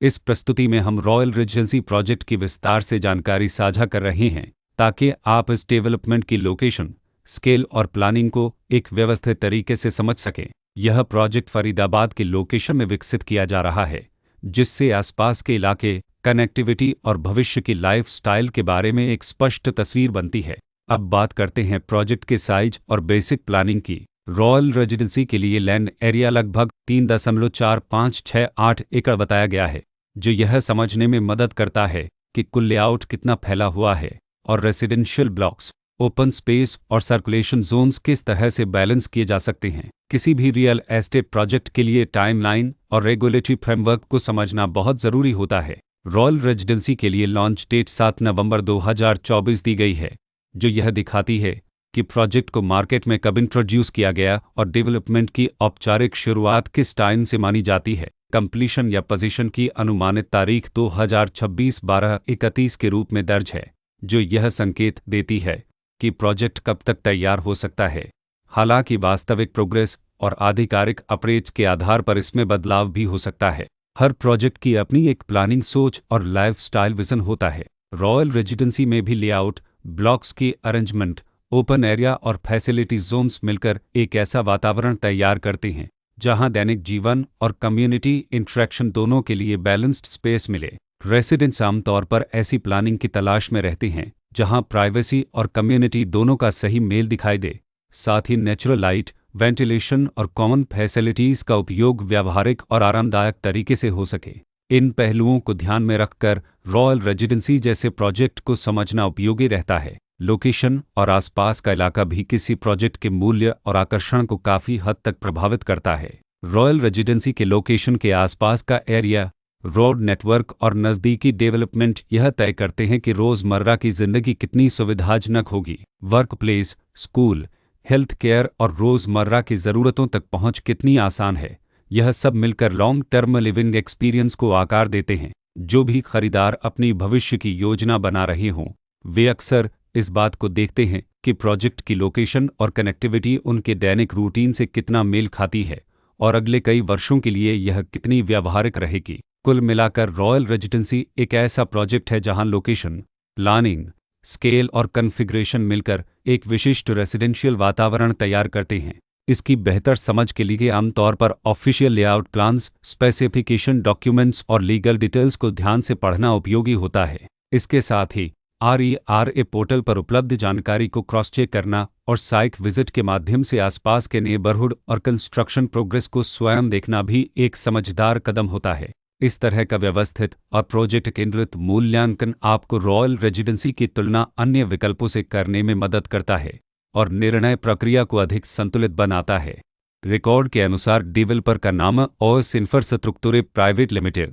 इस प्रस्तुति में हम रॉयल रेजिडेंसी प्रोजेक्ट की विस्तार से जानकारी साझा कर रहे हैं ताकि आप इस डेवलपमेंट की लोकेशन, स्केल और प्लानिंग को एक व्यवस्थित तरीके से समझ सकें। यह प्रोजेक्ट फरीदाबाद के लोकेशन में विकसित किया जा रहा है, जिससे आसपास के इलाके, कनेक्टिविटी और भविष्य की लाइफस्टाइल के बारे में एक स्पष्ट तस्वीर बनती है। अब बात करते हैं प्रोजेक्ट के साइज और बेसिक प्लानिंग की। रॉयल रेजिडेंसी के लिए लैंड एरिया लगभग 3.4568 एकड़ बताया गया है, जो यह समझने में मदद करता है कि कुल लेआउट कितना फैला हुआ है और रेसिडेंशियल ब्लॉक्स, ओपन स्पेस और सर्कुलेशन जोन्स किस तरह से बैलेंस किए जा सकते हैं। किसी भी रियल एस्टेट प्रोजेक्ट के लिए टाइमलाइन और रेगुलेटरी फ्रेमवर्क को समझना बहुत ज़रूरी होता है। रॉयल रेजिडेंसी के लिए लॉन्च डेट 7 नवंबर 2024 दी गई है, जो यह दिखाती है कि प्रोजेक्ट को मार्केट में कब इंट्रोड्यूस किया गया और डेवलपमेंट की औपचारिक शुरुआत किस टाइम से मानी जाती है। कंप्लीशन या पोजीशन की अनुमानित तारीख 2026-12-31 के रूप में दर्ज है, जो यह संकेत देती है कि प्रोजेक्ट कब तक तैयार हो सकता है। हालांकि वास्तविक प्रोग्रेस और आधिकारिक अपडेट्स के आधार पर इसमें बदलाव भी हो सकता है। हर प्रोजेक्ट की अपनी एक प्लानिंग सोच और लाइफस्टाइल विजन होता है। रॉयल रेजिडेंसी में भी लेआउट, ब्लॉक्स की अरेंजमेंट, ओपन एरिया और फैसिलिटी जोन्स मिलकर एक ऐसा वातावरण तैयार करते हैं जहां दैनिक जीवन और कम्युनिटी इंटरेक्शन दोनों के लिए बैलेंस्ड स्पेस मिले। रेसिडेंट्स आमतौर पर ऐसी प्लानिंग की तलाश में रहते हैं जहां प्राइवेसी और कम्युनिटी दोनों का सही मेल दिखाई दे। साथ ही नेचुरल लाइट, वेंटिलेशन और कॉमन फैसिलिटीज़ का उपयोग व्यावहारिक और आरामदायक तरीके से हो सके। इन पहलुओं को ध्यान में रखकर रॉयल रेजिडेंसी जैसे प्रोजेक्ट को समझना उपयोगी रहता है। लोकेशन और आसपास का इलाका भी किसी प्रोजेक्ट के मूल्य और आकर्षण को काफ़ी हद तक प्रभावित करता है। रॉयल रेजिडेंसी के लोकेशन के आसपास का एरिया, रोड नेटवर्क और नज़दीकी डेवलपमेंट यह तय करते हैं कि रोज़मर्रा की ज़िंदगी कितनी सुविधाजनक होगी। Work place, school, health care और रोज़मर्रा की ज़रूरतों तक पहुंच कितनी आसान है। यह सब मिलकर लॉन्ग टर्म लिविंग एक्सपीरियंस को आकार देते हैं। जो भी खरीदार अपनी भविष्य की योजना बना रहे हों, वे अक्सर इस बात को देखते हैं कि प्रोजेक्ट की लोकेशन और कनेक्टिविटी उनके दैनिक रूटीन से कितना मेल खाती है और अगले कई वर्षों के लिए यह कितनी व्यावहारिक रहेगी। कुल मिलाकर रॉयल रेजिडेंसी एक ऐसा प्रोजेक्ट है जहां लोकेशन, प्लानिंग, स्केल और कॉन्फ़िगरेशन मिलकर एक विशिष्ट रेसिडेंशियल वातावरण तैयार करते हैं। इसकी बेहतर समझ के लिए आमतौर पर official layout plans, specification documents और लीगल डिटेल्स को ध्यान से पढ़ना उपयोगी होता है। इसके साथ ही RERA पोर्टल पर उपलब्ध जानकारी को क्रॉस चेक करना और साइट विजिट के माध्यम से आसपास के नेबरहुड और कंस्ट्रक्शन प्रोग्रेस को स्वयं देखना भी एक समझदार कदम होता है। इस तरह का व्यवस्थित और प्रोजेक्ट केंद्रित मूल्यांकन आपको रॉयल रेजिडेंसी की तुलना अन्य विकल्पों से करने में मदद करता है और निर्णय प्रक्रिया को अधिक संतुलित बनाता है। रिकॉर्ड के अनुसार डेवलपर का नाम OS इंफ्रास्ट्रक्चर प्राइवेट लिमिटेड